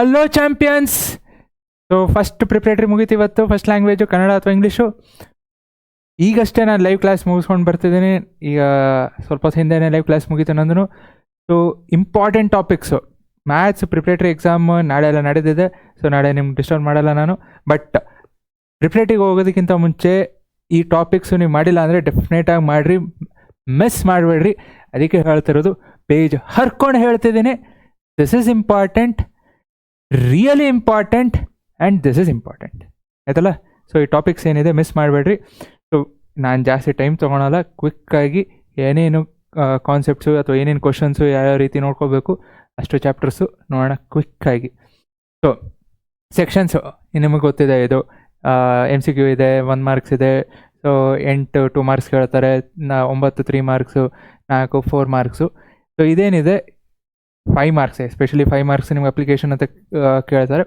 Hello champions. So first preparatory ಮುಗೀತು ಇವತ್ತು. First language Kannada ಅಥವಾ ಇಂಗ್ಲೀಷು. ಈಗಷ್ಟೇ ನಾನು ಲೈವ್ ಕ್ಲಾಸ್ ಮುಗಿಸ್ಕೊಂಡು ಬರ್ತಿದ್ದೀನಿ. ಈಗ ಸ್ವಲ್ಪ ಹೊತ್ತು ಹಿಂದೆನೇ ಲೈವ್ ಕ್ಲಾಸ್ ಮುಗೀತು ನಂದು. So important topics maths preparatory exam ನಾಳೆ ಎಲ್ಲ ನಡೆದಿದೆ. ಸೊ ನಾಳೆ ನಿಮ್ಗೆ ಡಿಸ್ಟರ್ಬ್ ಮಾಡಲ್ಲ ನಾನು. ಬಟ್ ಪ್ರಿಪ್ರೇಟರಿಗೆ ಹೋಗೋದಕ್ಕಿಂತ ಮುಂಚೆ ಈ ಟಾಪಿಕ್ಸು ನೀವು ಮಾಡಿಲ್ಲ ಅಂದರೆ ಡೆಫಿನೆಟಾಗಿ ಮಾಡಿರಿ, ಮಿಸ್ ಮಾಡಬೇಡ್ರಿ. ಅದಕ್ಕೆ ಹೇಳ್ತಿರೋದು, ಪೇಜ್ ಹರ್ಕೊಂಡು ಹೇಳ್ತಿದ್ದೀನಿ. This is important, really important, and this is important ಆಯ್ತಲ್ಲ. ಸೊ ಈ ಟಾಪಿಕ್ಸ್ ಏನಿದೆ ಮಿಸ್ ಮಾಡಬೇಡ್ರಿ. ಸೊ ನಾನು ಜಾಸ್ತಿ ಟೈಮ್ ತೊಗೊಳಲ್ಲ, ಕ್ವಿಕ್ಕಾಗಿ ಏನೇನು ಕಾನ್ಸೆಪ್ಟ್ಸು ಅಥವಾ ಏನೇನು ಕ್ವಶನ್ಸು ಯಾವ್ಯಾವ ರೀತಿ ನೋಡ್ಕೋಬೇಕು ಅಷ್ಟು ಚಾಪ್ಟರ್ಸು ನೋಡೋಣ ಕ್ವಿಕ್ಕಾಗಿ. ಸೊ ಸೆಕ್ಷನ್ಸು ನಿಮಗೆ ಗೊತ್ತಿದೆ, ಇದು MCQ ಇದೆ, 1 ಮಾರ್ಕ್ಸ್ ಇದೆ. ಸೊ 8 2 ಮಾರ್ಕ್ಸ್ ಕೇಳ್ತಾರೆ, 9 3 ಮಾರ್ಕ್ಸು, 4 4 ಮಾರ್ಕ್ಸು. ಸೊ ಇದೇನಿದೆ 5 ಮಾರ್ಕ್ಸ್, ಎಸ್ಪೆಷಲಿ 5 ಮಾರ್ಕ್ಸ್ ನಿಮ್ಗೆ ಅಪ್ಲಿಕೇಶನ್ ಅಂತ ಕೇಳ್ತಾರೆ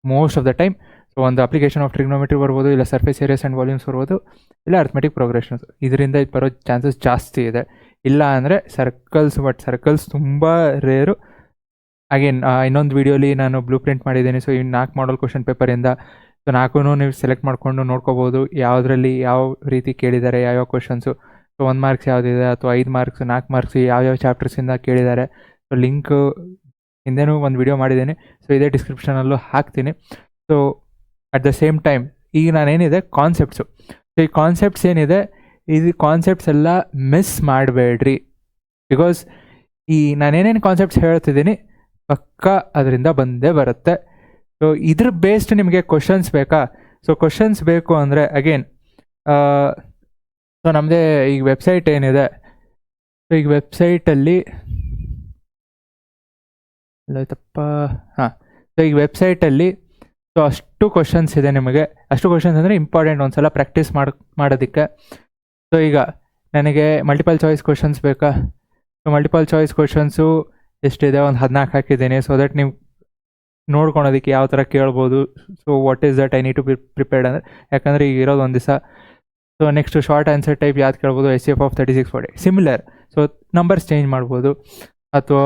most of the time. So ಒಂದು ಅಪ್ಲಿಕೇಶನ್ ಆಫ್ ಟ್ರಿಗ್ನೋಮೆಟ್ರಿ ಬರ್ಬೋದು, ಇಲ್ಲ ಸರ್ಫೇಸ್ ಏರಿಯಾಸ್ ಆ್ಯಂಡ್ ವಾಲ್ಯೂಮ್ಸ್ ಬರ್ಬೋದು, ಇಲ್ಲ ಅರ್ಥಮೆಟಿಕ್ ಪ್ರೋಗ್ರೆಷನ್ಸ್. ಇದರಿಂದ ಇದು ಬರೋ ಚಾನ್ಸಸ್ ಜಾಸ್ತಿ ಇದೆ. ಇಲ್ಲ ಅಂದರೆ ಸರ್ಕಲ್ಸ್, ಬಟ್ ಸರ್ಕಲ್ಸ್ ತುಂಬ ರೇರು. ಅಗೇನ್ ಇನ್ನೊಂದು ವೀಡಿಯೋಲಿ ನಾನು ಬ್ಲೂ ಪ್ರಿಂಟ್ ಮಾಡಿದ್ದೀನಿ. ಸೊ ಈ 4 ಮಾಡಲ್ ಕ್ವಶನ್ ಪೇಪರಿಂದ. ಸೊ 4 ನೀವು ಸೆಲೆಕ್ಟ್ ಮಾಡಿಕೊಂಡು ನೋಡ್ಕೋಬೋದು ಯಾವುದರಲ್ಲಿ ಯಾವ ರೀತಿ ಕೇಳಿದ್ದಾರೆ, ಯಾವ್ಯಾವ ಕ್ವಶನ್ಸು. ಸೊ 1 ಮಾರ್ಕ್ಸ್ ಯಾವುದಿದೆ ಅಥವಾ 5 ಮಾರ್ಕ್ಸ್ 4 ಮಾರ್ಕ್ಸ್ ಯಾವ್ಯಾವ ಚಾಪ್ಟರ್ಸಿಂದ ಕೇಳಿದ್ದಾರೆ. ಸೊ ಲಿಂಕು ಹಿಂದೆನೂ ಒಂದು ವಿಡಿಯೋ ಮಾಡಿದ್ದೀನಿ. ಸೊ ಇದೇ ಡಿಸ್ಕ್ರಿಪ್ಷನಲ್ಲೂ ಹಾಕ್ತೀನಿ. So at the same time ಈಗ ನಾನೇನಿದೆ ಕಾನ್ಸೆಪ್ಟ್ಸು. ಸೊ ಈ ಕಾನ್ಸೆಪ್ಟ್ಸ್ ಏನಿದೆ, ಇದು ಕಾನ್ಸೆಪ್ಟ್ಸ್ ಎಲ್ಲ ಮಿಸ್ ಮಾಡಬೇಡ್ರಿ. ಬಿಕಾಸ್ ಈ ನಾನೇನೇನು ಕಾನ್ಸೆಪ್ಟ್ಸ್ ಹೇಳ್ತಿದ್ದೀನಿ ಪಕ್ಕ ಅದರಿಂದ ಬಂದೇ ಬರುತ್ತೆ. ಸೊ ಇದ್ರ ಬೇಸ್ಡ್ ನಿಮಗೆ ಕ್ವಶನ್ಸ್ ಬೇಕಾ? ಸೊ ಕ್ವಶನ್ಸ್ ಬೇಕು ಅಂದರೆ ಅಗೇನ್ ಸೊ ನಮ್ಮದೇ ಈಗ ವೆಬ್ಸೈಟ್ ಏನಿದೆ, ಸೊ ಈಗ ವೆಬ್ಸೈಟಲ್ಲಿ ಆಯ್ತಪ್ಪ ಹಾಂ. ಸೊ ಈಗ ವೆಬ್ಸೈಟಲ್ಲಿ ಸೊ ಅಷ್ಟು ಕ್ವಶನ್ಸ್ ಇದೆ ನಿಮಗೆ. ಅಷ್ಟು ಕ್ವಶನ್ಸ್ ಅಂದರೆ ಇಂಪಾರ್ಟೆಂಟ್, ಒಂದು ಸಲ ಪ್ರಾಕ್ಟೀಸ್ ಮಾಡೋದಕ್ಕೆ. ಸೊ ಈಗ ನನಗೆ ಮಲ್ಟಿಪಲ್ ಚಾಯ್ಸ್ ಕ್ವಶನ್ಸ್ ಬೇಕಾ? ಸೊ ಮಲ್ಟಿಪಲ್ ಚಾಯ್ಸ್ ಕ್ವಶನ್ಸು ಎಷ್ಟಿದೆ, ಒಂದು 14 ಹಾಕಿದ್ದೀನಿ. ಸೊ ದಟ್ ನೀವು ನೋಡ್ಕೊಳೋದಕ್ಕೆ ಯಾವ ಥರ ಕೇಳ್ಬೋದು. So what is that I need to be prepared ಅಂದರೆ, ಯಾಕಂದರೆ ಈಗ ಇರೋದು ಒಂದು ದಿವಸ. So next short answer type ಯಾವ್ದು ಕೇಳ್ಬೋದು, SCF of 36 40 similar. So numbers change ಮಾಡ್ಬೋದು. ಅಥವಾ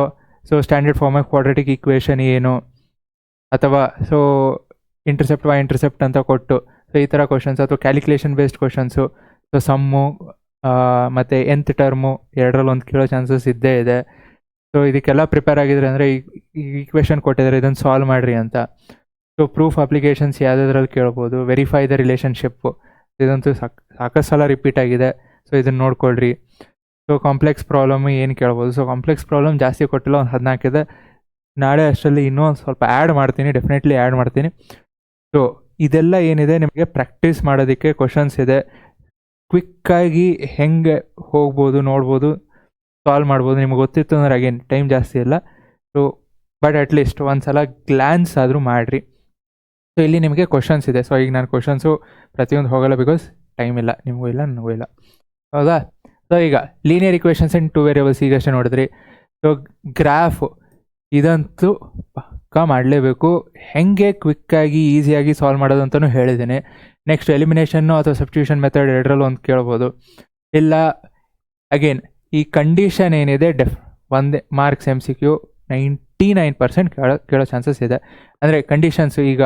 so standard form of quadratic equation ಏನು, ಅಥವಾ ಸೊ ಇಂಟರ್ಸೆಪ್ಟ್ y ಇಂಟರ್ಸೆಪ್ಟ್ ಅಂತ ಕೊಟ್ಟು ಸೊ ಈ ಥರ ಕ್ವಶನ್ಸ್, ಅಥವಾ calculation based questions. So sum ಮತ್ತು nth ಟರ್ಮು ಎರಡರಲ್ಲಿ ಒಂದು ಕೇಳೋ ಚಾನ್ಸಸ್ ಇದ್ದೇ ಇದೆ. ಸೊ ಇದಕ್ಕೆಲ್ಲ ಪ್ರಿಪೇರ್ ಆಗಿದ್ರೆ ಅಂದರೆ ಈ ಈಕ್ವೇಷನ್ ಕೊಟ್ಟಿದ್ದಾರೆ, ಇದನ್ನು ಸಾಲ್ವ್ ಮಾಡಿರಿ ಅಂತ. ಸೊ ಪ್ರೂಫ್ ಅಪ್ಲಿಕೇಶನ್ಸ್ ಯಾವುದ್ರಲ್ಲಿ ಕೇಳ್ಬೋದು, ವೆರಿಫೈ ದ ರಿಲೇಷನ್ಶಿಪ್ಪು, ಇದಂತೂ ಸಾಕಷ್ಟು ಸಲ ರಿಪೀಟ್ ಆಗಿದೆ. ಸೊ ಇದನ್ನು ನೋಡ್ಕೊಳ್ರಿ. ಸೊ ಕಾಂಪ್ಲೆಕ್ಸ್ ಪ್ರಾಬ್ಲಮ್ ಏನು ಕೇಳ್ಬೋದು. ಸೊ ಕಾಂಪ್ಲೆಕ್ಸ್ ಪ್ರಾಬ್ಲಮ್ ಜಾಸ್ತಿ ಕೊಟ್ಟಿಲ್ಲ, ಒಂದು 14 ಇದೆ. ನಾಳೆ ಅಷ್ಟರಲ್ಲಿ ಇನ್ನೂ ಒಂದು ಸ್ವಲ್ಪ ಆ್ಯಡ್ ಮಾಡ್ತೀನಿ, ಡೆಫಿನೆಟ್ಲಿ ಆ್ಯಡ್ ಮಾಡ್ತೀನಿ. ಸೊ ಇದೆಲ್ಲ ಏನಿದೆ ನಿಮಗೆ ಪ್ರಾಕ್ಟೀಸ್ ಮಾಡೋದಕ್ಕೆ ಕ್ವಶನ್ಸ್ ಇದೆ. ಕ್ವಿಕ್ಕಾಗಿ ಹೆಂಗೆ ಹೋಗ್ಬೋದು, ನೋಡ್ಬೋದು, ಸಾಲ್ವ್ ಮಾಡ್ಬೋದು. ನಿಮ್ಗೆ ಗೊತ್ತಿತ್ತು ಅಂದರೆ ಅಗೇನ್ ಟೈಮ್ ಜಾಸ್ತಿ ಇಲ್ಲ. ಸೊ ಬಟ್ ಅಟ್ಲೀಸ್ಟ್ ಒಂದು ಸಲ ಗ್ಲ್ಯಾನ್ಸ್ ಆದರೂ ಮಾಡಿರಿ. ಸೊ ಇಲ್ಲಿ ನಿಮಗೆ ಕ್ವಶನ್ಸ್ ಇದೆ. ಸೊ ಈಗ ನಾನು ಕ್ವಶನ್ಸು ಪ್ರತಿಯೊಂದು ಹೋಗಲ್ಲ, ಬಿಕಾಸ್ ಟೈಮ್ ಇಲ್ಲ, ನಿಮಗೂ ಇಲ್ಲ ನನಗೂ ಇಲ್ಲ, ಹೌದಾ. ಸೊ ಈಗ ಲೀನಿಯರ್ ಇಕ್ವೇಷನ್ಸ್ ಆ್ಯಂಡ್ 2 ವೇರಿಯೇಬಲ್ಸ್ ಈಗಷ್ಟೇ ನೋಡಿದ್ರಿ. ಸೊ ಗ್ರಾಫು ಇದಂತೂ ಪಕ್ಕ ಮಾಡಲೇಬೇಕು. ಹೆಂಗೆ ಕ್ವಿಕ್ಕಾಗಿ ಈಸಿಯಾಗಿ ಸಾಲ್ವ್ ಮಾಡೋದು ಅಂತಲೂ ಹೇಳಿದ್ದೀನಿ. ನೆಕ್ಸ್ಟ್ ಎಲಿಮಿನೇಷನ್ನು ಅಥವಾ ಸಬ್ಸ್ಟಿಟ್ಯೂಷನ್ ಮೆಥಡ್ ಎರಡರಲ್ಲಿ ಒಂದು ಕೇಳ್ಬೋದು. ಇಲ್ಲ ಅಗೇನ್ ಈ ಕಂಡೀಷನ್ ಏನಿದೆ 1 ಮಾರ್ಕ್ಸ್ MCQ 99% ಕೇಳೋ ಚಾನ್ಸಸ್ ಇದೆ. ಅಂದರೆ ಕಂಡೀಷನ್ಸು ಈಗ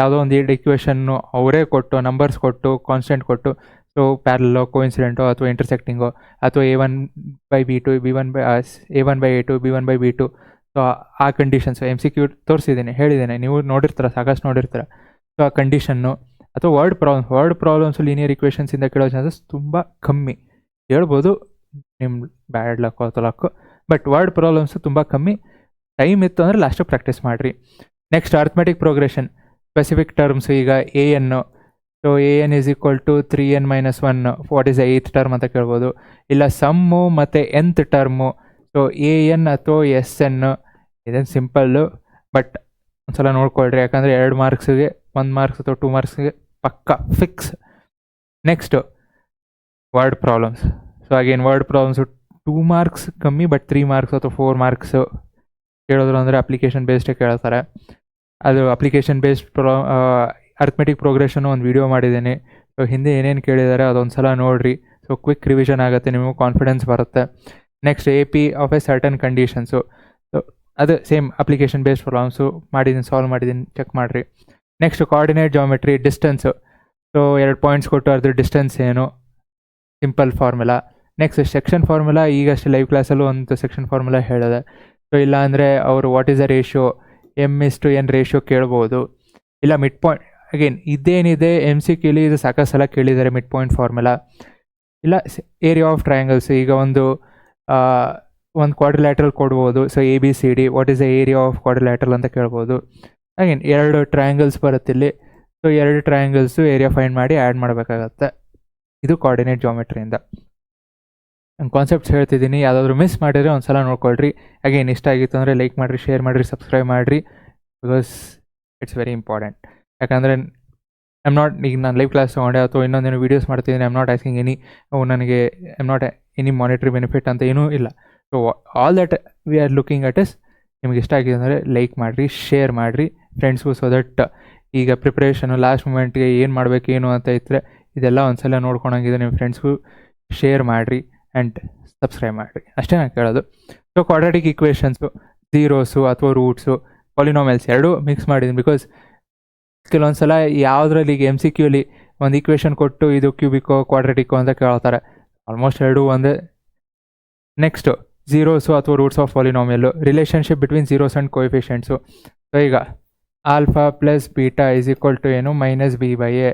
ಯಾವುದೋ ಒಂದು ಇಕ್ವೇಷನ್ನು ಅವರೇ ಕೊಟ್ಟು, ನಂಬರ್ಸ್ ಕೊಟ್ಟು, ಕಾನ್ಸ್ಟೆಂಟ್ ಕೊಟ್ಟು, ಸೊ ಪ್ಯಾರಲೋ, ಕೋಇನ್ಸಿಡೆಂಟೋ ಅಥವಾ ಇಂಟರ್ಸೆಕ್ಟಿಂಗೋ, ಅಥವಾ A1/B2 A1/A2 B1/B2. ಸೊ ಆ ಕಂಡೀಷನ್ಸು MCQ ತೋರಿಸಿದ್ದೀನಿ, ಹೇಳಿದ್ದೇನೆ, ನೀವು ನೋಡಿರ್ತೀರ, ಸಾಕಷ್ಟು ನೋಡಿರ್ತೀರ. ಸೊ ಆ ಕಂಡೀಷನ್ನು ಅಥವಾ ವರ್ಡ್ ಪ್ರಾಬ್ಲಮ್ಸು ಲೀನಿಯರ್ ಇಕ್ವೇಷನ್ಸಿಂದ ಕೇಳೋ ಚಾನ್ಸಸ್ ತುಂಬ ಕಮ್ಮಿ. ಹೇಳ್ಬೋದು ನಿಮ್ಮ ಬ್ಯಾಡ್ ಲಕ್ಕು ಅಥವಾ ಲಕ್ಕು, ಬಟ್ ವರ್ಡ್ ಪ್ರಾಬ್ಲಮ್ಸು ತುಂಬ ಕಮ್ಮಿ. ಟೈಮ್ ಇತ್ತು ಅಂದರೆ ಲಾಸ್ಟು ಪ್ರಾಕ್ಟೀಸ್ ಮಾಡಿರಿ. Next arithmetic progression, specific terms. ಈಗ AN, so AN is equal to 3n - 1, what is the 8th term ಅಂತ ಕೇಳ್ಬೋದು. ಇಲ್ಲ ಸಮ್ಮು ಮತ್ತು nth ಟರ್ಮು. ಸೊ AN ಅಥವಾ SN ಇದೇನು ಸಿಂಪಲ್ಲು, ಬಟ್ ಒಂದ್ಸಲ ನೋಡ್ಕೊಳ್ರಿ, ಯಾಕಂದರೆ 2 ಮಾರ್ಕ್ಸಿಗೆ 1 ಮಾರ್ಕ್ಸ್ ಅಥವಾ 2 ಮಾರ್ಕ್ಸ್ಗೆ ಪಕ್ಕ fix. Next word problems. So again word problems 2 marks ಕಮ್ಮಿ, ಬಟ್ 3 ಮಾರ್ಕ್ಸ್ ಅಥವಾ 4 ಮಾರ್ಕ್ಸು ಕೇಳಿದ್ರು ಅಂದರೆ ಅಪ್ಲಿಕೇಶನ್ ಬೇಸ್ಡೇ ಕೇಳ್ತಾರೆ. ಅದು ಅಪ್ಲಿಕೇಶನ್ ಬೇಸ್ಡ್ ಅರ್ಥಮೆಟಿಕ್ ಪ್ರೋಗ್ರೆಷನ್ನು ಒಂದು ವಿಡಿಯೋ ಮಾಡಿದ್ದೀನಿ. ಸೊ ಹಿಂದೆ ಏನೇನು ಕೇಳಿದ್ದಾರೆ ಅದೊಂದು ಸಲ ನೋಡಿರಿ. ಸೊ ಕ್ವಿಕ್ ರಿವಿಷನ್ ಆಗುತ್ತೆ, ನಿಮಗೆ ಕಾನ್ಫಿಡೆನ್ಸ್ ಬರುತ್ತೆ. Next AP of A certain conditions. So ಅದು ಸೇಮ್ ಅಪ್ಲಿಕೇಶನ್ ಬೇಸ್ಡ್ ಪ್ರಾಬ್ಲಮ್ಸು ಮಾಡಿದ್ದೀನಿ, ಸಾಲ್ವ್ ಮಾಡಿದ್ದೀನಿ, ಚೆಕ್ ಮಾಡಿರಿ. Next coordinate geometry, distance. So 2 points ಕೊಟ್ಟು ಅದ್ರ ಡಿಸ್ಟೆನ್ಸ್ ಏನು, simple formula. Next section formula, ಈಗಷ್ಟೇ ಲೈವ್ ಕ್ಲಾಸಲ್ಲೂ ಒಂದು ಸೆಕ್ಷನ್ ಫಾರ್ಮುಲಾ ಹೇಳಿದೆ. ಸೊ ಇಲ್ಲ ಅಂದರೆ ಅವರು what is the ratio, M:N ratio ಕೇಳ್ಬೋದು. ಇಲ್ಲ ಮಿಡ್ ಪಾಯಿಂಟ್, ಅಗೇನ್ ಇದೇನಿದೆ MCQ ಇದು ಸಾಕಷ್ಟು ಸಲ ಕೇಳಿದ್ದಾರೆ, ಮಿಡ್ ಪಾಯಿಂಟ್ ಫಾರ್ಮುಲಾ. ಇಲ್ಲ ಏರಿಯಾ ಆಫ್ ಟ್ರಯಾಂಗಲ್ಸ್, ಈಗ ಒಂದು ಕ್ವಾಡ್ರಿಲ್ಯಾಟ್ರಲ್ ಕೊಡ್ಬೋದು. So ABCD, what is the area of quadrilateral ಅಂತ ಕೇಳ್ಬೋದು. ಅಗೇನ್ 2 ಟ್ರಯಾಂಗಲ್ಸ್ ಬರುತ್ತಿಲ್ಲಿ. ಸೊ 2 ಟ್ರಯಾಂಗಲ್ಸು ಏರಿಯಾ ಫೈಂಡ್ ಮಾಡಿ ಆ್ಯಡ್ ಮಾಡಬೇಕಾಗತ್ತೆ. ಇದು ಕೋಆರ್ಡಿನೇಟ್ ಜಾಮೆಟ್ರಿಯಿಂದ. ನಾನು ಕಾನ್ಸೆಪ್ಟ್ಸ್ ಹೇಳ್ತಿದ್ದೀನಿ, ಯಾವುದಾದ್ರೂ ಮಿಸ್ ಮಾಡಿದರೆ ಒಂದು ಸಲ ನೋಡ್ಕೊಳ್ರಿ. ಅಗೇನ್ ಇಷ್ಟ ಆಗಿತ್ತು ಅಂದರೆ ಲೈಕ್ ಮಾಡಿರಿ, ಶೇರ್ ಮಾಡಿರಿ, ಸಬ್ಸ್ಕ್ರೈಬ್ ಮಾಡಿರಿ, ಬಿಕಾಸ್ ಇಟ್ಸ್ ವೆರಿ ಇಂಪಾರ್ಟೆಂಟ್. ಯಾಕಂದರೆ ಈಗ ನಾನು ಲೈವ್ ಕ್ಲಾಸ್ ತೊಗೊಂಡೆ ಅಥವಾ ಇನ್ನೊಂದೇನು ವೀಡಿಯೋಸ್ ಮಾಡ್ತಿದ್ದೀನಿ, ನಾಟ್ ಆಸ್ಕಿಂಗ್ ನನಗೆ ನಾಟ್ ಎನಿ ಮಾನಿಟ್ರಿ ಬೆನಿಫಿಟ್ ಅಂತ ಏನೂ ಇಲ್ಲ. So all that we are looking at is, ನಿಮ್ಗೆ ಇಷ್ಟ ಆಗಿದೆ ಅಂದರೆ ಲೈಕ್ ಮಾಡಿರಿ, ಶೇರ್ ಮಾಡಿರಿ ಫ್ರೆಂಡ್ಸ್ಗೂ. ಸೊ ದಟ್ ಈಗ ಪ್ರಿಪ್ರೇಷನು ಲಾಸ್ಟ್ ಮೂಮೆಂಟ್ಗೆ ಏನು ಮಾಡಬೇಕು ಏನು ಅಂತ ಇದ್ದರೆ ಇದೆಲ್ಲ ಒಂದು ಸಲ ನೋಡ್ಕೊಳಂಗಿದೆ, ನಿಮ್ಮ ಫ್ರೆಂಡ್ಸ್ಗೂ ಶೇರ್ ಮಾಡಿರಿ ಆ್ಯಂಡ್ ಸಬ್ಸ್ಕ್ರೈಬ್ ಮಾಡಿರಿ, ಅಷ್ಟೇ ನಾನು ಕೇಳೋದು. ಸೊ ಕ್ವಾಡ್ರಾಟಿಕ್ ಈಕ್ವೇಷನ್ಸು, ಝೀರೋಸು ಅಥವಾ ರೂಟ್ಸು, ಪಾಲಿನಾಮಿಯಲ್ಸ್ ಎರಡೂ ಮಿಕ್ಸ್ ಮಾಡಿದ್ದೀನಿ. ಬಿಕಾಸ್ ಕೆಲವೊಂದು ಸಲ ಯಾವುದ್ರಲ್ಲಿ ಈಗ MCQಲಿ ಒಂದು ಈಕ್ವೇಷನ್ ಕೊಟ್ಟು ಇದು ಕ್ಯೂಬಿಕೋ ಕ್ವಾಡ್ರಾಟಿಕೋ ಅಂತ ಕೇಳ್ತಾರೆ, ಆಲ್ಮೋಸ್ಟ್ ಎರಡೂ ಒಂದೇ. ನೆಕ್ಸ್ಟು ಝೀರೋಸು ಅಥವಾ roots of polynomial, relationship between zeros and coefficients. So ಈಗ alpha plus beta is equal to ಏನು, -B/A.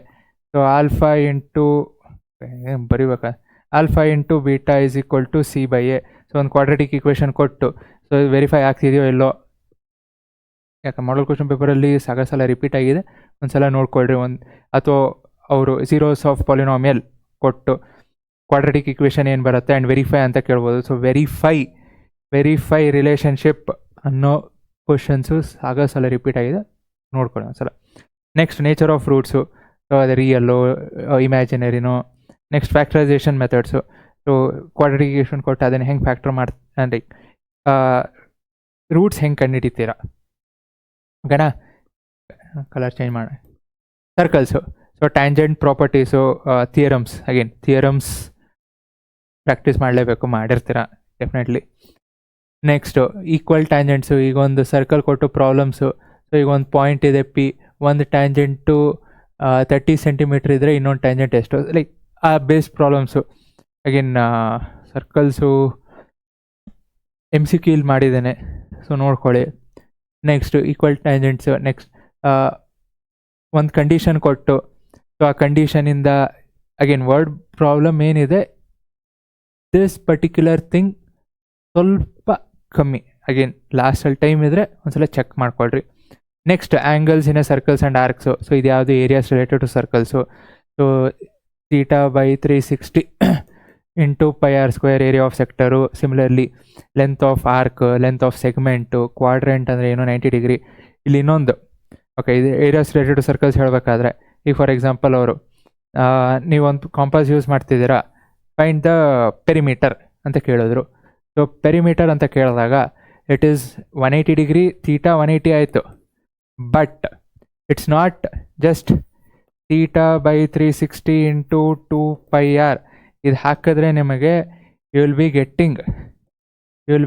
ಸೊ ಆಲ್ಫಾ ಇಂಟು ಬರೀಬೇಕಾ, alpha into beta is equal to C/A. So ಒಂದು ಕ್ವಾಡ್ರಾಟಿಕ್ ಈಕ್ವೇಷನ್ ಕೊಟ್ಟು, so verify ಆಗ್ತಿದೆಯೋ ಎಲ್ಲೋ, ಯಾಕೆ model question ಪೇಪರಲ್ಲಿ ಸಾಕಷ್ಟು ಸಲ ರಿಪೀಟ್ ಆಗಿದೆ, ಒಂದು ಸಲ ನೋಡ್ಕೊಳ್ರಿ. ಅಥವಾ ಅವರು ಝೀರೋಸ್ ಆಫ್ ಪಾಲಿನಾಮಿಯಲ್ ಕೊಟ್ಟು ಕ್ವಾಡ್ರಾಟಿಕ್ ಈಕ್ವೇಷನ್ ಏನು ಬರುತ್ತೆ ಆ್ಯಂಡ್ ವೆರಿಫೈ ಅಂತ ಕೇಳ್ಬೋದು. ಸೊ ವೆರಿಫೈ ರಿಲೇಷನ್ಶಿಪ್ ಅನ್ನೋ ಕ್ವಶನ್ಸು ಸಾಕಷ್ಟು ಸಲ ರಿಪೀಟ್ ಆಗಿದೆ, ನೋಡ್ಕೊಳ್ಳಿ ಒಂದು ಸಲ. Next nature of roots, so ಅದು ರಿಯಲ್ಲು ಇಮ್ಯಾಜಿನರಿನೋ. Next factorisation methods. So quadratic equation ಕೊಟ್ಟು ಅದನ್ನು ಹೆಂಗೆ ಫ್ಯಾಕ್ಟ್ರ್ ಅಂದರೆ ರೂಟ್ಸ್ ಹೆಂಗೆ ಕಂಡುಹಿಡಿತೀರಾ, ಓಕೆನಾ. ಕಲರ್ ಚೇಂಜ್ ಮಾಡಿ. Circles, so tangent properties, theorems, again theorems practice ಮಾಡಲೇಬೇಕು, ಮಾಡಿರ್ತೀರ ಡೆಫಿನೆಟ್ಲಿ. ನೆಕ್ಸ್ಟು ಈಕ್ವಲ್ ಟ್ಯಾಂಜೆಂಟ್ಸು, ಈಗ ಒಂದು ಸರ್ಕಲ್ ಕೊಟ್ಟು ಪ್ರಾಬ್ಲಮ್ಸು. ಸೊ ಈಗ ಒಂದು ಪಾಯಿಂಟ್ ಇದೆ P, ಒಂದು ಟ್ಯಾಂಜೆಂಟು 30 ಸೆಂಟಿಮೀಟ್ರ್ ಇದ್ದರೆ ಇನ್ನೊಂದು ಟ್ಯಾಂಜೆಂಟ್ ಎಷ್ಟು, ಲೈಕ್ ಆ base problems. Again circles MCQ ಇಲ್ಲಿ ಮಾಡಿದ್ದೇನೆ, ಸೊ ನೋಡ್ಕೊಳ್ಳಿ. Next equal tangents. ನೆಕ್ಸ್ಟ್ ಒಂದು ಕಂಡೀಷನ್ ಕೊಟ್ಟು, ಸೊ ಆ ಕಂಡೀಷನಿಂದ ಅಗೇನ್ ವರ್ಡ್ ಪ್ರಾಬ್ಲಮ್ ಏನಿದೆ, ದಿಸ್ ಪರ್ಟಿಕ್ಯುಲರ್ ಥಿಂಗ್ ಸ್ವಲ್ಪ ಕಮ್ಮಿ. ಅಗೇನ್ ಲಾಸ್ಟಲ್ಲಿ ಟೈಮ್ ಇದ್ದರೆ ಒಂದ್ಸಲ ಚೆಕ್ ಮಾಡ್ಕೊಳ್ರಿ. Next angles in circles and arcs. So ಇದು ಯಾವುದು areas related to circles. So θ/360 into πr² area of sector. Similarly length of arc, length of segment, quadrant ಅಂದರೆ ಏನು 90 ಡಿಗ್ರಿ. ಇಲ್ಲಿ ಇನ್ನೊಂದು ಓಕೆ, ಇದು ಏರಿಯಾಸ್ ರಿಲೇಟೆಡ್ ಟು ಸರ್ಕಲ್ಸ್ ಹೇಳಬೇಕಾದ್ರೆ, ಈಗ for example ಅವರು ನೀವೊಂದು ಕಾಂಪಾಸ್ ಯೂಸ್ ಮಾಡ್ತಿದ್ದೀರಾ, ಫೈಂಡ್ ದ ಪೆರಿಮೀಟರ್ ಅಂತ ಕೇಳಿದ್ರು. ಸೊ ಪೆರಿಮೀಟರ್ ಅಂತ ಕೇಳಿದಾಗ ಇಟ್ ಈಸ್ 180 ಡಿಗ್ರಿ, ಥೀಟಾ 180 ಆಯಿತು. But it's not just θ/360 into 2πr. ಇದು ಹಾಕಿದ್ರೆ ನಿಮಗೆ you will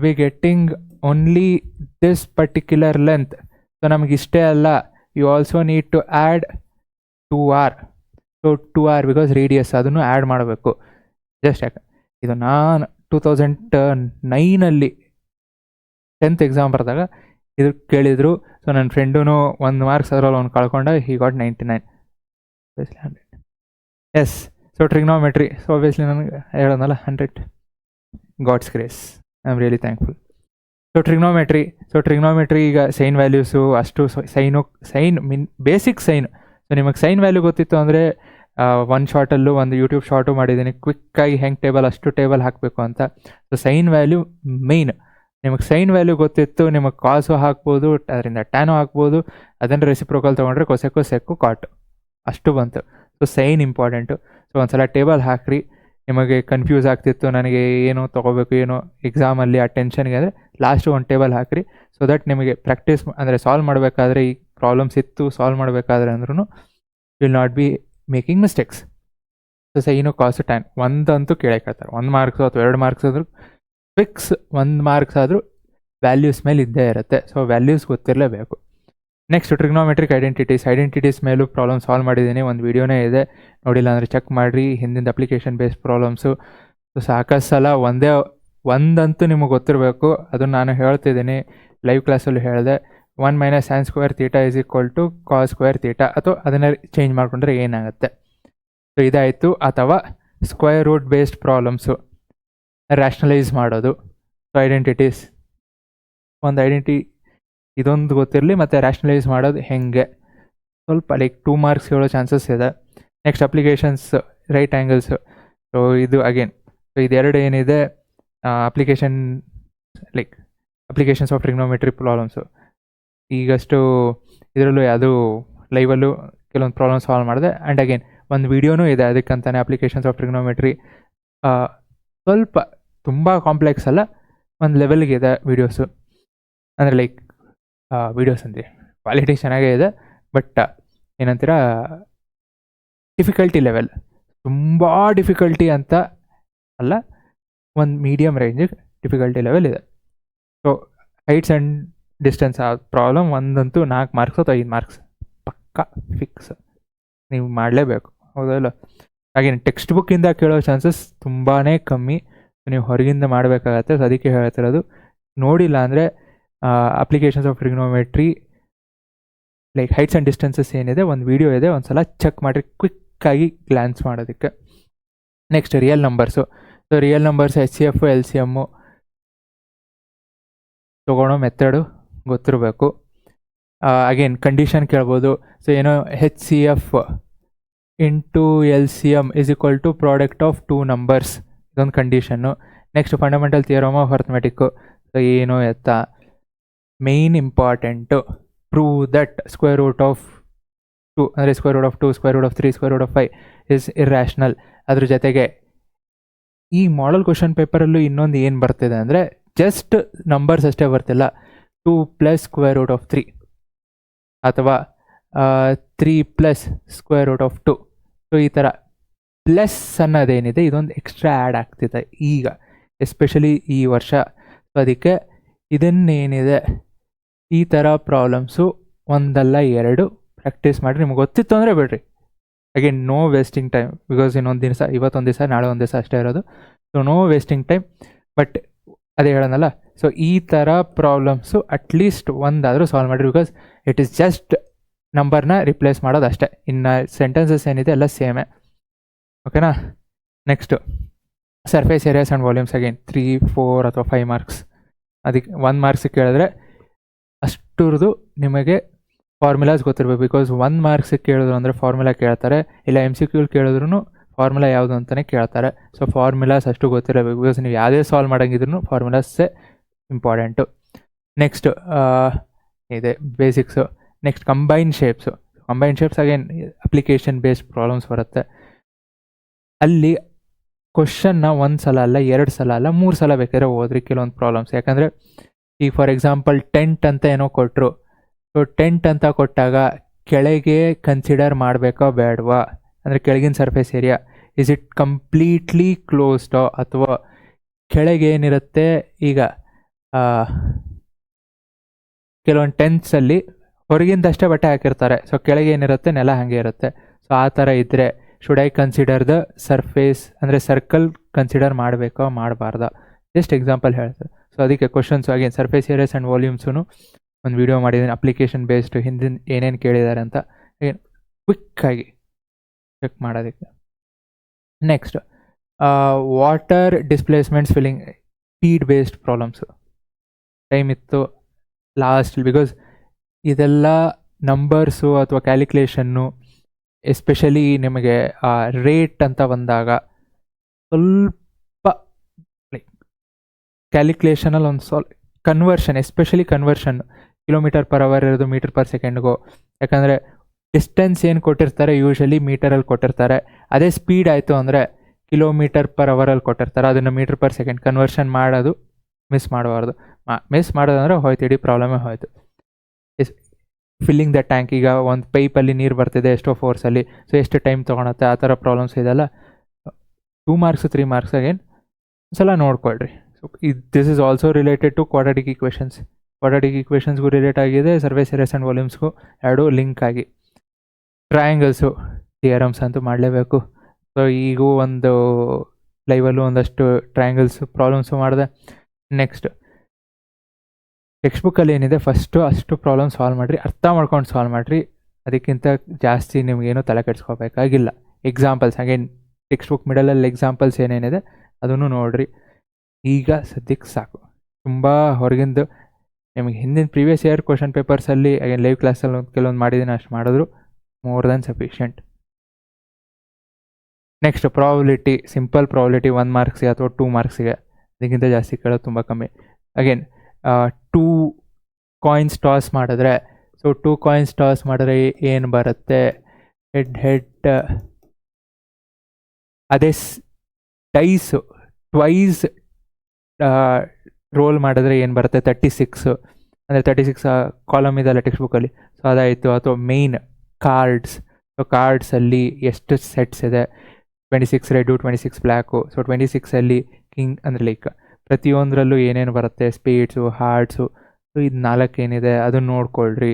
be getting only this particular length. So ನಮಗೆ ಇಷ್ಟೇ ಅಲ್ಲ, you also need to add 2r. So 2r because radius, ಅದನ್ನು ಆ್ಯಡ್ ಮಾಡಬೇಕು. ಜಸ್ಟ್ ಯಾಕೆ ಇದು ನಾನು 2009 10th ಎಕ್ಸಾಮ್ ಬರೆದಾಗ ಇದು ಕೇಳಿದರು. ಸೊ ನನ್ನ ಫ್ರೆಂಡೂ 1 ಮಾರ್ಕ್ಸ್ ಅದರಲ್ಲಿ ಅವ್ನು ಕಳ್ಕೊಂಡ, he got 99, 100. Yes. So trigonometry, so obviously ನನಗೆ ಹೇಳೋದಲ್ಲ 100, God's grace, I am really thankful. So trigonometry ಈಗ ಸೈನ್ ವ್ಯಾಲ್ಯೂಸು ಅಷ್ಟು ಸೈನ್ ಬೇಸಿಕ್ ಸೈನ್. ಸೊ ನಿಮಗೆ ಸೈನ್ ವ್ಯಾಲ್ಯೂ ಗೊತ್ತಿತ್ತು ಅಂದರೆ ಒಂದು ಶಾರ್ಟಲ್ಲೂ ಒಂದು ಯೂಟ್ಯೂಬ್ ಶಾರ್ಟು ಮಾಡಿದ್ದೀನಿ, ಕ್ವಿಕ್ಕಾಗಿ ಹೆಂಗೆ ಟೇಬಲ್ ಅಷ್ಟು ಟೇಬಲ್ ಹಾಕಬೇಕು ಅಂತ. So sine value main. ನಿಮಗೆ ಸೈನ್ ವ್ಯಾಲ್ಯೂ ಗೊತ್ತಿತ್ತು, ನಿಮಗೆ ಕಾಸು ಹಾಕ್ಬೋದು, ಅದರಿಂದ ಟ್ಯಾನು ಹಾಕ್ಬೋದು. ಅದನ್ನು ರೆಸಿಪ್ರೋಕಲ್ ತೊಗೊಂಡ್ರೆ ಕೊಸೆಕ್ಕು ಸೆಕ್ಕು ಕಾಟು ಅಷ್ಟು ಬಂತು. So sine important. ಸೊ ಒಂದ್ಸಲ ಟೇಬಲ್ ಹಾಕ್ರಿ. ನಿಮಗೆ ಕನ್ಫ್ಯೂಸ್ ಆಗ್ತಿತ್ತು ನನಗೆ ಏನು ತೊಗೋಬೇಕು ಏನು ಎಕ್ಸಾಮಲ್ಲಿ ಆ ಟೆನ್ಷನ್ಗೆ, ಅಂದರೆ ಲಾಸ್ಟು ಒಂದು ಟೇಬಲ್ ಹಾಕಿರಿ. ಸೊ ದಟ್ ನಿಮಗೆ ಪ್ರಾಕ್ಟೀಸ್ ಅಂದರೆ ಸಾಲ್ವ್ ಮಾಡಬೇಕಾದ್ರೆ, ಈ ಪ್ರಾಬ್ಲಮ್ಸ್ ಇತ್ತು ಸಾಲ್ವ್ ಮಾಡಬೇಕಾದ್ರೆ ಅಂದ್ರೂ will not be making mistakes. So sine cos tan ಒಂದಂತೂ ಕೇಳಕ್ಕೆ ಹೇಳ್ತಾರೆ. 1 ಮಾರ್ಕ್ಸು ಅಥವಾ 2 ಮಾರ್ಕ್ಸ್ ಆದರೂ ಫಿಕ್ಸ್, 1 ಮಾರ್ಕ್ಸ್ ಆದರೂ ವ್ಯಾಲ್ಯೂಸ್ ಮೇಲೆ ಇದ್ದೇ ಇರುತ್ತೆ. ಸೊ ವ್ಯಾಲ್ಯೂಸ್ ಗೊತ್ತಿರಲೇಬೇಕು. ನೆಕ್ಸ್ಟ್ ಟ್ರಿಗ್ನೋಮೆಟ್ರಿಕ್ ಐಡೆಂಟಿಟೀಸ್ ಮೇಲೂ ಪ್ರಾಬ್ಲಮ್ ಸಾಲ್ವ್ ಮಾಡಿದ್ದೀನಿ, ಒಂದು ವೀಡಿಯೋನೇ ಇದೆ, ನೋಡಿಲ್ಲ ಅಂದರೆ ಚೆಕ್ ಮಾಡಿರಿ. ಹಿಂದಿಂದ ಅಪ್ಲಿಕೇಶನ್ ಬೇಸ್ಡ್ ಪ್ರಾಬ್ಲಮ್ಸು ಸಾಕಷ್ಟು ಸಲ ಒಂದಂತೂ ನಿಮಗೆ ಗೊತ್ತಿರಬೇಕು, ಅದನ್ನು ನಾನು ಹೇಳ್ತಿದ್ದೀನಿ, ಲೈವ್ ಕ್ಲಾಸಲ್ಲಿ ಹೇಳಿದೆ. 1 - sin square θ = cos square θ, ಅಥವಾ ಅದನ್ನು ಚೇಂಜ್ ಮಾಡಿಕೊಂಡ್ರೆ ಏನಾಗುತ್ತೆ. ಸೊ ಇದಾಯಿತು. ಅಥವಾ square root based problems rationalise ಮಾಡೋದು. ಸೊ ಐಡೆಂಟಿಟೀಸ್ ಒಂದು ಇದೊಂದು ಗೊತ್ತಿರಲಿ, ಮತ್ತು ರ್ಯಾಷನಲೈಸ್ ಮಾಡೋದು ಹೆಂಗೆ ಸ್ವಲ್ಪ ಲೈಕ್ 2 ಮಾರ್ಕ್ಸ್ ಹೇಳೋ ಚಾನ್ಸಸ್ ಇದೆ. Next applications right angles. So ಇದು ಅಗೇನ್, ಸೊ ಇದೆರಡು ಏನಿದೆ ಅಪ್ಲಿಕೇಶನ್ಸ್ ಆಫ್ ಟ್ರಿಗ್ನೋಮೆಟ್ರಿ ಪ್ರಾಬ್ಲಮ್ಸು. ಈಗಷ್ಟು ಇದರಲ್ಲೂ ಯಾವುದು ಲೈವಲ್ಲೂ ಕೆಲವೊಂದು ಪ್ರಾಬ್ಲಮ್ ಸಾಲ್ವ್ ಮಾಡಿದೆ. ಆ್ಯಂಡ್ ಅಗೇನ್ ಒಂದು ವೀಡಿಯೋನೂ ಇದೆ ಅದಕ್ಕಂತಾನೆ, ಅಪ್ಲಿಕೇಶನ್ಸ್ ಆಫ್ ಟ್ರಿಗ್ನೋಮೆಟ್ರಿ. ಸ್ವಲ್ಪ ತುಂಬ ಕಾಂಪ್ಲೆಕ್ಸ್ ಅಲ್ಲ, ಒಂದು ಲೆವೆಲ್ಗೆ ಇದೆ ವೀಡಿಯೋಸು. ಅಂದರೆ ಲೈಕ್ ವೀಡಿಯೋಸ್ ಅಂದರೆ ಕ್ವಾಲಿಟಿ ಚೆನ್ನಾಗೇ ಇದೆ, ಬಟ್ ಏನಂತೀರ ಡಿಫಿಕಲ್ಟಿ ಲೆವೆಲ್ ತುಂಬ ಡಿಫಿಕಲ್ಟಿ ಅಂತ ಅಲ್ಲ, ಒಂದು ಮೀಡಿಯಮ್ ರೇಂಜಿಗೆ ಡಿಫಿಕಲ್ಟಿ ಲೆವೆಲ್ ಇದೆ. ಸೊ ಹೈಟ್ಸ್ ಆ್ಯಂಡ್ ಡಿಸ್ಟೆನ್ಸ್ ಆ ಪ್ರಾಬ್ಲಮ್ ಒಂದಂತೂ 4 ಮಾರ್ಕ್ಸ್ ಅಥವಾ 5 ಮಾರ್ಕ್ಸ್ ಪಕ್ಕಾ ಫಿಕ್ಸ್, ನೀವು ಮಾಡಲೇಬೇಕು, ಹೌದಲ್ಲ. ಹಾಗೇನು ಟೆಕ್ಸ್ಟ್ ಬುಕ್ಕಿಂದ ಕೇಳೋ ಚಾನ್ಸಸ್ ತುಂಬಾ ಕಮ್ಮಿ, ನೀವು ಹೊರಗಿಂದ ಮಾಡಬೇಕಾಗತ್ತೆ. ಸೊ ಅದಕ್ಕೆ ಹೇಳ್ತಿರೋದು, ನೋಡಿಲ್ಲ ಅಂದರೆ applications of trigonometry like heights and distances ಏನಿದೆ ಒಂದು ವೀಡಿಯೋ ಇದೆ, ಒಂದು ಸಲ ಚೆಕ್ ಮಾಡಿರಿ ಕ್ವಿಕ್ಕಾಗಿ ಗ್ಲಾನ್ಸ್ ಮಾಡೋದಕ್ಕೆ. Next real numbers. So real numbers HCF LCM ತೊಗೊಳೋ ಮೆಥಡು ಗೊತ್ತಿರಬೇಕು. ಅಗೇನ್ ಕಂಡೀಷನ್ ಕೇಳ್ಬೋದು. ಸೊ ಏನೋ HCF × LCM = product of 2 numbers, ಇದೊಂದು condition. Next fundamental theorem of arithmetic. So ಏನು ಎತ್ತ main important, prove that square root of 2 ಅಂದರೆ square root of 2, square root of 3, square root of 5 is irrational. ಅದ್ರ ಜೊತೆಗೆ ಈ model question ಪೇಪರಲ್ಲೂ ಇನ್ನೊಂದು ಏನು ಬರ್ತಿದೆ ಅಂದರೆ, ಜಸ್ಟ್ ನಂಬರ್ಸ್ ಅಷ್ಟೇ ಬರ್ತಿಲ್ಲ, 2 + ಸ್ಕ್ವೇರ್ ರೂಟ್ ಆಫ್ 3 ಅಥವಾ 3 + ಸ್ಕ್ವೇರ್ ರೂಟ್ ಆಫ್ 2. ಸೊ ಈ ಥರ ಪ್ಲಸ್ ಅನ್ನೋದೇನಿದೆ ಇದೊಂದು ಎಕ್ಸ್ಟ್ರಾ ಆ್ಯಡ್ ಆಗ್ತಿದೆ ಈಗ, ಎಸ್ಪೆಷಲಿ ಈ ವರ್ಷ. ಸೊ ಅದಕ್ಕೆ ಇದನ್ನೇನಿದೆ ಈ ಥರ ಪ್ರಾಬ್ಲಮ್ಸು ಒಂದಲ್ಲ 2 ಪ್ರಾಕ್ಟೀಸ್ ಮಾಡಿರಿ. ನಿಮ್ಗೆ ಗೊತ್ತಿತ್ತು ಅಂದರೆ ಬಿಡ್ರಿ. Again no wasting time, because ಇನ್ನೊಂದು ದಿವಸ, ಇವತ್ತೊಂದು ದಿವಸ, ನಾಳೆ ಒಂದು ದಿವಸ ಅಷ್ಟೇ ಇರೋದು. So no wasting time. But ಅದೇ ಹೇಳೋಣಲ್ಲ, ಸೊ ಈ ಥರ ಪ್ರಾಬ್ಲಮ್ಸು ಅಟ್ಲೀಸ್ಟ್ ಒಂದಾದರೂ ಸಾಲ್ವ್ ಮಾಡಿರಿ, ಬಿಕಾಸ್ ಇಟ್ ಈಸ್ ಜಸ್ಟ್ ನಂಬರ್ನ ರಿಪ್ಲೇಸ್ ಮಾಡೋದು ಅಷ್ಟೇ. ಇನ್ನು ಸೆಂಟೆನ್ಸಸ್ ಏನಿದೆ ಎಲ್ಲ ಸೇಮೇ, ಓಕೆನಾ. Next surface areas and volumes. Again 3, 4 ಅಥವಾ 5 ಮಾರ್ಕ್ಸ್. ಅದಕ್ಕೆ 1 ಮಾರ್ಕ್ಸಿಗೆ ಕೇಳಿದ್ರೆ ಅಷ್ಟರದ್ದು ನಿಮಗೆ ಫಾರ್ಮುಲಾಸ್ ಗೊತ್ತಿರಬೇಕು, ಬಿಕಾಸ್ 1 ಮಾರ್ಕ್ಸಿಗೆ ಕೇಳಿದ್ರು ಅಂದರೆ ಫಾರ್ಮುಲಾ ಕೇಳ್ತಾರೆ, ಇಲ್ಲ MCQ ಕೇಳಿದ್ರು ಫಾರ್ಮುಲಾ ಯಾವುದು ಅಂತಲೇ ಕೇಳ್ತಾರೆ. ಸೊ ಫಾರ್ಮುಲಾಸ್ ಅಷ್ಟು ಗೊತ್ತಿರಬೇಕು, ಬಿಕಾಸ್ ನೀವು ಯಾವುದೇ ಸಾಲ್ವ್ ಮಾಡೋಂಗಿದ್ರು ಫಾರ್ಮುಲಾಸೇ ಇಂಪಾರ್ಟೆಂಟು. ನೆಕ್ಸ್ಟ್ ಇದೆ basics. Next combine shapes. Again application based problems ಬರುತ್ತೆ. ಅಲ್ಲಿ ಕ್ವಶನ್ನ 1 ಸಲ ಅಲ್ಲ, 2 ಸಲ ಅಲ್ಲ, 3 ಸಲ ಬೇಕಾದ್ರೆ ಓದ್ರಿ ಕೆಲವೊಂದು ಪ್ರಾಬ್ಲಮ್ಸ್. ಯಾಕಂದರೆ ಈಗ ಫಾರ್ ಎಕ್ಸಾಂಪಲ್ ಟೆಂಟ್ ಅಂತ ಏನೋ ಕೊಟ್ಟರು. ಸೊ ಟೆಂಟ್ ಅಂತ ಕೊಟ್ಟಾಗ ಕೆಳಗೆ ಕನ್ಸಿಡರ್ ಮಾಡಬೇಕೋ ಬೇಡವಾ, ಅಂದರೆ ಕೆಳಗಿನ surface area is it completely ಕ್ಲೋಸ್ಡೋ, ಅಥವಾ ಕೆಳಗೆ ಏನಿರುತ್ತೆ, ಈಗ ಕೆಲವೊಂದು ಟೆಂಟ್ಸಲ್ಲಿ ಹೊರಗಿಂದಷ್ಟೇ ಬಟ್ಟೆ ಹಾಕಿರ್ತಾರೆ, ಸೊ ಕೆಳಗೆ ಏನಿರುತ್ತೆ ನೆಲ ಹಾಗೆ ಇರುತ್ತೆ. ಸೊ ಆ ಥರ ಇದ್ದರೆ should I consider the surface, ಅಂದರೆ ಸರ್ಕಲ್ ಕನ್ಸಿಡರ್ ಮಾಡಬೇಕೋ ಮಾಡಬಾರ್ದ, ಜಸ್ಟ್ ಎಕ್ಸಾಂಪಲ್ ಹೇಳ್ತಾರೆ. ಸೊ ಅದಕ್ಕೆ questions again surface areas and volumes ಒಂದು ವೀಡಿಯೋ ಮಾಡಿದ್ದೀನಿ, ಅಪ್ಲಿಕೇಶನ್ ಬೇಸ್ಡ್ ಹಿಂದಿನ ಏನೇನು ಕೇಳಿದ್ದಾರೆ ಅಂತ ಅಗೇನ್ ಕ್ವಿಕ್ಕಾಗಿ ಚೆಕ್ ಮಾಡೋದಕ್ಕೆ. Next water displacements filling, speed based problems. Time ಇತ್ತು ಲಾಸ್ಟ್, ಬಿಕಾಸ್ ಇದೆಲ್ಲ ನಂಬರ್ಸು ಅಥವಾ ಕ್ಯಾಲ್ಕುಲೇಷನ್ನು, ಎಸ್ಪೆಷಲಿ ನಿಮಗೆ ರೇಟ್ ಅಂತ ಬಂದಾಗ ಸ್ವಲ್ಪ ಲೈಕ್ ಕ್ಯಾಲ್ಕುಲೇಷನಲ್ಲಿ ಒಂದು ಕನ್ವರ್ಷನ್, ಎಸ್ಪೆಷಲಿ ಕನ್ವರ್ಷನ್ km/h ಇರೋದು m/s. ಯಾಕಂದರೆ ಡಿಸ್ಟೆನ್ಸ್ ಏನು ಕೊಟ್ಟಿರ್ತಾರೆ ಯೂಶಲಿ ಮೀಟರಲ್ಲಿ ಕೊಟ್ಟಿರ್ತಾರೆ, ಅದೇ ಸ್ಪೀಡ್ ಆಯಿತು ಅಂದರೆ km/h ಕೊಟ್ಟಿರ್ತಾರೆ, ಅದನ್ನು m/s ಕನ್ವರ್ಷನ್ ಮಾಡೋದು ಮಿಸ್ ಮಾಡಬಾರ್ದು. ಮಿಸ್ ಮಾಡೋದಂದರೆ ಹೋಯ್ತು, ಇಡೀ ಪ್ರಾಬ್ಲಮೇ ಹೋಯ್ತು. ಫಿಲ್ಲಿಂಗ್ ದ ಟ್ಯಾಂಕ್, ಈಗ ಒಂದು ಪೈಪಲ್ಲಿ ನೀರು ಬರ್ತಿದೆ ಎಷ್ಟೋ ಫೋರ್ಸಲ್ಲಿ, ಸೊ ಎಷ್ಟು ಟೈಮ್ ತೊಗೊಳತ್ತೆ, ಆ ಥರ ಪ್ರಾಬ್ಲಮ್ಸ್ ಇದೆಲ್ಲ 2 ಮಾರ್ಕ್ಸ್ 3 ಮಾರ್ಕ್ಸ್ ಅಗೇನ್ ಸಲ ನೋಡ್ಕೊಳ್ರಿ. This is also related to quadratic equations. Quadratic ಈಕ್ವೇಷನ್ಸ್ಗೂ ರಿಲೇಟ್ ಆಗಿದೆ, ಸರ್ಫೇಸ್ ಏರಿಯಾಸ್ ಆ್ಯಂಡ್ ವಾಲ್ಯೂಮ್ಸ್ಗೂ ಎರಡು ಲಿಂಕ್ ಆಗಿ. ಟ್ರಯಾಂಗಲ್ಸು ಥಿಯರಮ್ಸ್ ಅಂತೂ ಮಾಡಲೇಬೇಕು. ಸೊ ಈಗೂ ಒಂದು ಲೈವಲ್ಲೂ ಒಂದಷ್ಟು ಟ್ರಯಾಂಗಲ್ಸ್ ಪ್ರಾಬ್ಲಮ್ಸು ಮಾಡಿದೆ. ನೆಕ್ಸ್ಟ್ ಟೆಕ್ಸ್ಟ್ ಬುಕ್ಕಲ್ಲಿ ಏನಿದೆ ಫಸ್ಟು ಅಷ್ಟು ಪ್ರಾಬ್ಲಮ್ ಸಾಲ್ವ್ ಮಾಡಿರಿ, ಅರ್ಥ ಮಾಡ್ಕೊಂಡು ಸಾಲ್ವ್ ಮಾಡಿರಿ. ಅದಕ್ಕಿಂತ ಜಾಸ್ತಿ ನಿಮಗೇನು ತಲೆ ಕೆಡಿಸ್ಕೋಬೇಕಾಗಿಲ್ಲ. ಎಕ್ಸಾಂಪಲ್ಸ್ ಅಗೇನ್ ಟೆಕ್ಸ್ಟ್ ಬುಕ್ ಮಿಡಲಲ್ಲಿ ಎಕ್ಸಾಂಪಲ್ಸ್ ಏನೇನಿದೆ ಅದನ್ನು ನೋಡಿರಿ. ಈಗ ಸದ್ಯಕ್ಕೆ ಸಾಕು. ತುಂಬ ಹೊರಗಿಂದು ನಿಮಗೆ ಹಿಂದಿನ ಪ್ರೀವಿಯಸ್ ಇಯರ್ ಕ್ವಶನ್ ಪೇಪರ್ಸಲ್ಲಿ ಅಗೇನ್ ಲೈವ್ ಕ್ಲಾಸಲ್ಲಿ ಕೆಲವೊಂದು ಮಾಡಿದ್ದೀನಿ, ಅಷ್ಟು ಮಾಡಿದ್ರು more than sufficient. Next probability, simple probability 1 ಮಾರ್ಕ್ಸಿಗೆ ಅಥವಾ 2 ಮಾರ್ಕ್ಸಿಗೆ, ಅದಕ್ಕಿಂತ ಜಾಸ್ತಿ ಕೇಳೋದು ತುಂಬ ಕಮ್ಮಿ. ಅಗೇನ್ 2 ಕಾಯಿನ್ಸ್ ಟಾಸ್ ಮಾಡಿದ್ರೆ, ಸೊ 2 ಕಾಯಿನ್ಸ್ ಟಾಸ್ ಮಾಡಿದ್ರೆ ಏನು ಬರುತ್ತೆ? ಹೆಡ್ ಅದೇ ಡೈಸು ಟ್ವೈಸ್ ರೋಲ್ ಮಾಡಿದ್ರೆ ಏನು ಬರುತ್ತೆ? 36. ಅಂದರೆ 36 ಕಾಲಮ್ ಇದೆಲ್ಲ ಟೆಕ್ಸ್ಟ್ ಬುಕ್ಕಲ್ಲಿ, ಸೊ ಅದಾಯಿತು. ಅಥವಾ ಮೇಯ್ನ್ ಕಾರ್ಡ್ಸ್, ಸೊ ಕಾರ್ಡ್ಸಲ್ಲಿ ಎಷ್ಟು ಸೆಟ್ಸ್ ಇದೆ? 26 ರೆಡ್ಡು, 26 ಬ್ಲ್ಯಾಕು. ಸೊ 26ಅಲ್ಲಿ ಕಿಂಗ್ ಅಂದರೆ ಲೈಕ್ ಪ್ರತಿಯೊಂದರಲ್ಲೂ ಏನೇನು ಬರುತ್ತೆ? ಸ್ಪೇಡ್ಸು, ಹಾರ್ಟ್ಸು. ಸೊ ಇದು 4 ಏನಿದೆ ಅದನ್ನು ನೋಡ್ಕೊಳ್ರಿ.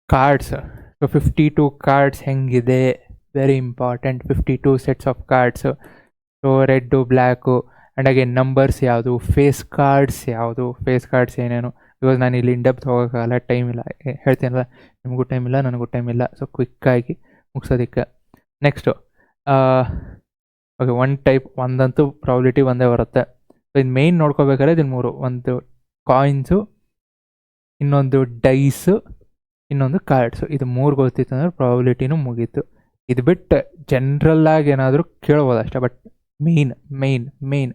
ಕಾರ್ಡ್ಸ್, ಸೊ 52 ಕಾರ್ಡ್ಸ್ ಹೆಂಗಿದೆ? Very important. 52 sets of cards. So red, black. And again numbers ಯಾವುದು? ಫೇಸ್ ಕಾರ್ಡ್ಸ್ ಯಾವುದು? ಫೇಸ್ ಕಾರ್ಡ್ಸ್ ಏನೇನು? ಬಿಕಾಸ್ ನಾನು ಇಲ್ಲಿ ಇಂಡೆಪ್ತ್ ಹೋಗೋಕ್ಕಾಗಲ್ಲ, ಟೈಮ್ ಇಲ್ಲ. ಹೇಳ್ತೀನಲ್ಲ, ನಿಮಗೂ ಟೈಮ್ ಇಲ್ಲ, ನನಗೂ ಟೈಮ್ ಇಲ್ಲ. ಸೊ ಕ್ವಿಕ್ಕಾಗಿ ಮುಗಿಸೋದಕ್ಕೆ. ನೆಕ್ಸ್ಟು ಓಕೆ, ಒಂದಂತೂ ಪ್ರಾಬಿಲಿಟಿ ಒಂದೇ ಬರುತ್ತೆ. ಸೊ ಇದು ಮೇಯ್ನ್ ನೋಡ್ಕೋಬೇಕಾದ್ರೆ ಇದನ್ನು 3, ಒಂದು ಕಾಯಿನ್ಸು, ಇನ್ನೊಂದು ಡೈಸು, ಇನ್ನೊಂದು ಕಾರ್ಡ್ಸು. ಇದು 3 ಗೊತ್ತಿತ್ತು ಅಂದರೆ ಪ್ರಾಬಿಲಿಟಿನೂ ಮುಗೀತು. ಇದು ಬಿಟ್ಟು ಜನ್ರಲ್ಲಾಗಿ ಏನಾದರೂ ಕೇಳ್ಬೋದು ಅಷ್ಟೇ. But main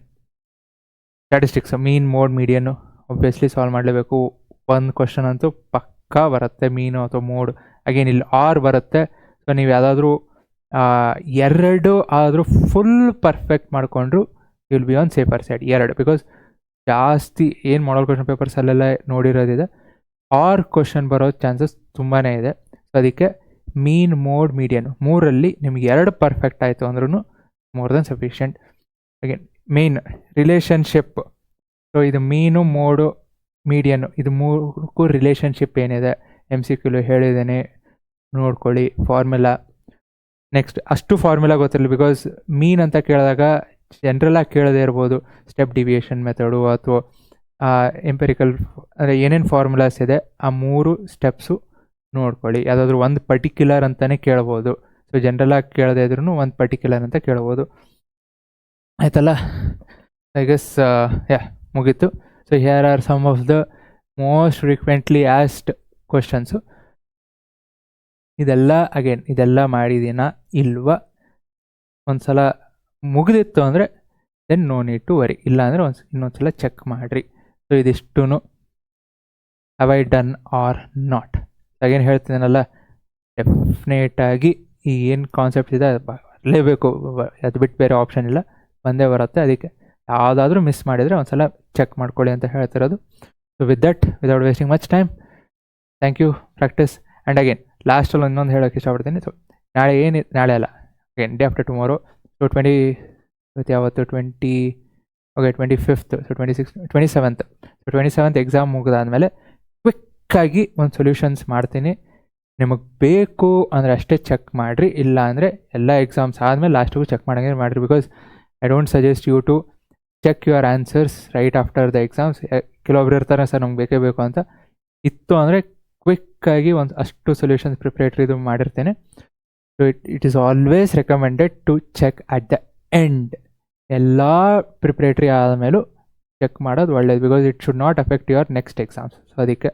statistics, mean, mode, median obviously solve ಮಾಡಲೇಬೇಕು. ಒಂದು ಕ್ವಶನ್ ಅಂತೂ ಪಕ್ಕಾ ಬರುತ್ತೆ, ಮೀನು ಅಥವಾ ಮೋಡ್. ಅಗೇನ್ ಇಲ್ಲಿ ಆರ್ ಬರುತ್ತೆ. ಸೊ ನೀವು ಯಾವುದಾದ್ರೂ 2 ಆದರೂ ಫುಲ್ ಪರ್ಫೆಕ್ಟ್ ಮಾಡಿಕೊಂಡ್ರು you will be on safer side. 2 because ಜಾಸ್ತಿ ಏನು ಮಾಡಲ್ ಕ್ವಶನ್ ಪೇಪರ್ಸಲ್ಲೆಲ್ಲ ನೋಡಿರೋದಿದೆ, ಆರ್ ಕ್ವಶನ್ ಬರೋ ಚಾನ್ಸಸ್ ತುಂಬಾ ಇದೆ. ಸೊ ಅದಕ್ಕೆ ಮೀನ್, ಮೋಡ್, ಮೀಡಿಯನ್ 3ರಲ್ಲಿ ನಿಮ್ಗೆ 2 ಪರ್ಫೆಕ್ಟ್ ಆಯಿತು ಅಂದ್ರೂ more than sufficient. Again main relationship. So ಇದು ಮೀನು, ಮೋಡು, ಮೀಡಿಯನ್ನು, ಇದು 3ಕ್ಕೂ ರಿಲೇಷನ್ಶಿಪ್ ಏನಿದೆ MCQ ಹೇಳಿದ್ದೇನೆ, ನೋಡ್ಕೊಳ್ಳಿ. ಫಾರ್ಮುಲಾ, ನೆಕ್ಸ್ಟ್ ಅಷ್ಟು ಫಾರ್ಮುಲಾ ಗೊತ್ತಿರಲಿ. ಬಿಕಾಸ್ ಮೀನ್ ಅಂತ ಕೇಳಿದಾಗ ಜನರಲಾಗಿ ಕೇಳದೇ ಇರ್ಬೋದು, ಸ್ಟೆಪ್ ಡಿವಿಯೇಷನ್ ಮೆಥಡು ಅಥವಾ ಎಂಪೆರಿಕಲ್, ಅಂದರೆ ಏನೇನು ಫಾರ್ಮುಲಾಸ್ ಇದೆ ಆ 3 ಸ್ಟೆಪ್ಸು ನೋಡ್ಕೊಳ್ಳಿ. ಯಾವುದಾದ್ರೂ ಒಂದು ಪರ್ಟಿಕ್ಯುಲರ್ ಅಂತಲೇ ಕೇಳ್ಬೋದು. ಸೊ ಜನರಲಾಗಿ ಕೇಳದೇ ಇದ್ರೂ ಒಂದು ಪರ್ಟಿಕ್ಯುಲರ್ ಅಂತ ಕೇಳ್ಬೋದು. ಆಯ್ತಲ್ಲ, ಐ ಗೆಸ್ ಮುಗೀತು. So here are some of the most frequently asked questions. ಇದೆಲ್ಲ ಮಾಡಿದ್ದೀನ ಇಲ್ವಾ? ಒಂದು ಸಲ ಮುಗಿದಿತ್ತು ಅಂದರೆ then no need to worry. ಇಲ್ಲ ಅಂದರೆ ಇನ್ನೊಂದು ಸಲ ಚೆಕ್ ಮಾಡಿರಿ. ಸೊ ಇದಿಷ್ಟು have I done or not? Again ಹೇಳ್ತಿದ್ದೀನಲ್ಲ, ಡೆಫಿನೇಟಾಗಿ ಈ ಏನು ಕಾನ್ಸೆಪ್ಟ್ ಇದೆ ಅದು ಬರಲೇಬೇಕು. ಅದು ಬಿಟ್ಟು ಬೇರೆ ಆಪ್ಷನ್ ಇಲ್ಲ, ಬಂದೇ ಬರುತ್ತೆ. ಅದಕ್ಕೆ ಯಾವುದಾದ್ರೂ ಮಿಸ್ ಮಾಡಿದರೆ ಒಂದು ಸಲ ಚೆಕ್ ಮಾಡ್ಕೊಳ್ಳಿ ಅಂತ ಹೇಳ್ತಿರೋದು. So with that, without wasting much time, thank you. Practice. And again ಲಾಸ್ಟಲ್ಲಿ ಇನ್ನೊಂದು ಹೇಳೋಕ್ಕೆ ಇಷ್ಟಪಡ್ತೀನಿ. ಸೊ ನಾಳೆ ಅಲ್ಲ, again day after tomorrow. So 25th, so 27th. So 27th exam ಮುಗಿದಾದ್ಮೇಲೆ ಕ್ವಿಕ್ಕಾಗಿ ಒಂದು ಸೊಲ್ಯೂಷನ್ಸ್ ಮಾಡ್ತೀನಿ. ನಿಮಗೆ ಬೇಕು ಅಂದರೆ ಅಷ್ಟೇ ಚೆಕ್ ಮಾಡಿರಿ, ಇಲ್ಲ ಅಂದರೆ ಎಲ್ಲ ಎಕ್ಸಾಮ್ಸ್ ಆದಮೇಲೆ ಲಾಸ್ಟಿಗೂ ಚೆಕ್ ಮಾಡೋಂಗೆ ಮಾಡಿರಿ. Because I don't suggest you to check your answers right after the exams. ಕೆಲವೊಬ್ರು ಇರ್ತಾರೆ, ಸರ್ ನಮ್ಗೆ ಬೇಕೇ ಬೇಕು ಅಂತ. ಇತ್ತು ಅಂದರೆ ಕ್ವಿಕ್ಕಾಗಿ ಒಂದು ಅಷ್ಟು ಸೊಲ್ಯೂಷನ್ಸ್ ಪ್ರಿಪ್ರೇಟ್ರಿದು ಮಾಡಿರ್ತೇನೆ. So it is always recommended to check at the end. ಎಲ್ಲ ಪ್ರಿಪ್ರೇಟ್ರಿ ಆದಮೇಲೂ ಚೆಕ್ ಮಾಡೋದು ಒಳ್ಳೇದು. Because it should not affect your next exams. So ಅದಕ್ಕೆ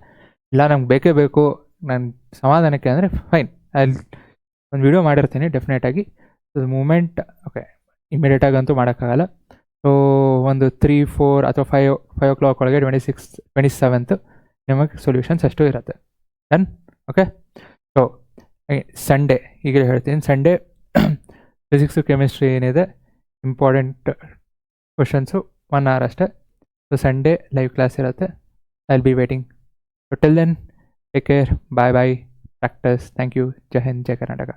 ಇಲ್ಲ ನಮ್ಗೆ ಬೇಕೇ ಬೇಕು ನನ್ನ ಸಮಾಧಾನಕ್ಕೆ ಅಂದರೆ ಫೈನ್, ಅಲ್ಲಿ ಒಂದು ವಿಡಿಯೋ ಮಾಡಿರ್ತೀನಿ ಡೆಫಿನೆಟಾಗಿ. ಸೊ ಮೂಮೆಂಟ್ ಓಕೆ ಇಮಿಡಿಯೇಟಾಗಿ ಅಂತೂ ಮಾಡೋಕ್ಕಾಗಲ್ಲ. ಸೊ ಒಂದು 3, 4 ಅಥವಾ 5 o'clock ಒಳಗೆ 27th ನಿಮಗೆ ಸೊಲ್ಯೂಷನ್ಸ್ ಅಷ್ಟು ಇರುತ್ತೆ. ಡನ್? ಓಕೆ. ಸೊ ಸಂಡೇ ಈಗಲೇ ಹೇಳ್ತೀನಿ, ಸಂಡೇ ಫಿಸಿಕ್ಸು ಕೆಮಿಸ್ಟ್ರಿ ಏನಿದೆ ಇಂಪಾರ್ಟೆಂಟ್ ಕ್ವಶನ್ಸು 1 hour ಅಷ್ಟೇ. ಸೊ ಸಂಡೇ ಲೈವ್ ಕ್ಲಾಸ್ ಇರುತ್ತೆ. I will be waiting. So till then, take care, bye bye, practice. Thank you. Jai Hind, Jai Karnataka.